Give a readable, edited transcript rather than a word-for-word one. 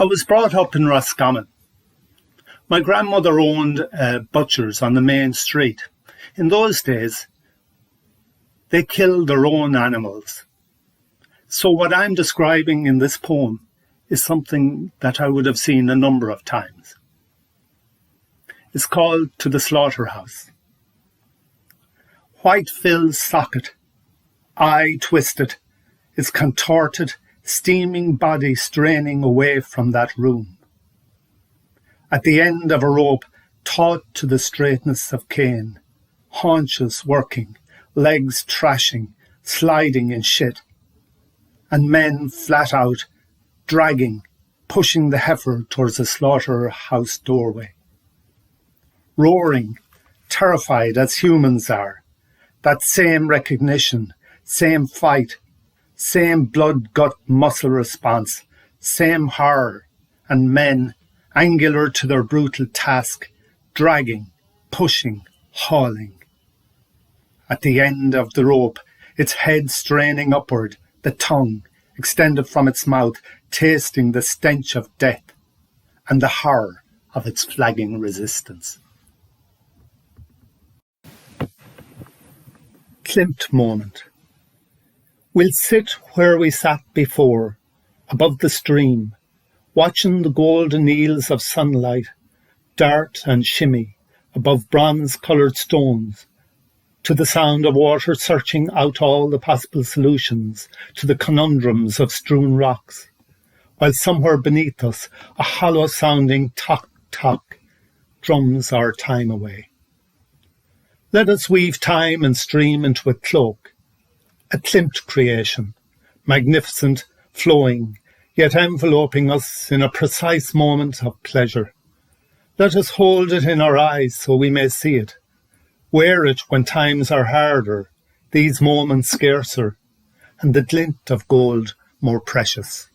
I was brought up in Roscommon. My grandmother owned butchers on the main street. In those days, they killed their own animals. So what I'm describing in this poem is something that I would have seen a number of times. It's called To the Slaughterhouse. White Phil's socket, eye twisted, its contorted, steaming body straining away from that room. At the end of a rope taut to the straightness of cane, haunches working, legs thrashing, sliding in shit, and men flat out, dragging, pushing the heifer towards the slaughterhouse doorway. Roaring, terrified as humans are, that same recognition, same fight, same blood-gut muscle response, same horror, and men, angular to their brutal task, dragging, pushing, hauling. At the end of the rope, its head straining upward, the tongue, extended from its mouth, tasting the stench of death and the horror of its flagging resistance. Klimt moment. We'll sit where we sat before, above the stream, watching the golden eels of sunlight dart and shimmy above bronze-coloured stones, to the sound of water searching out all the possible solutions to the conundrums of strewn rocks, while somewhere beneath us a hollow-sounding tock-tock drums our time away. Let us weave time and stream into a cloak, a Klimt creation, magnificent, flowing, yet enveloping us in a precise moment of pleasure. Let us hold it in our eyes so we may see it, wear it when times are harder, these moments scarcer, and the glint of gold more precious.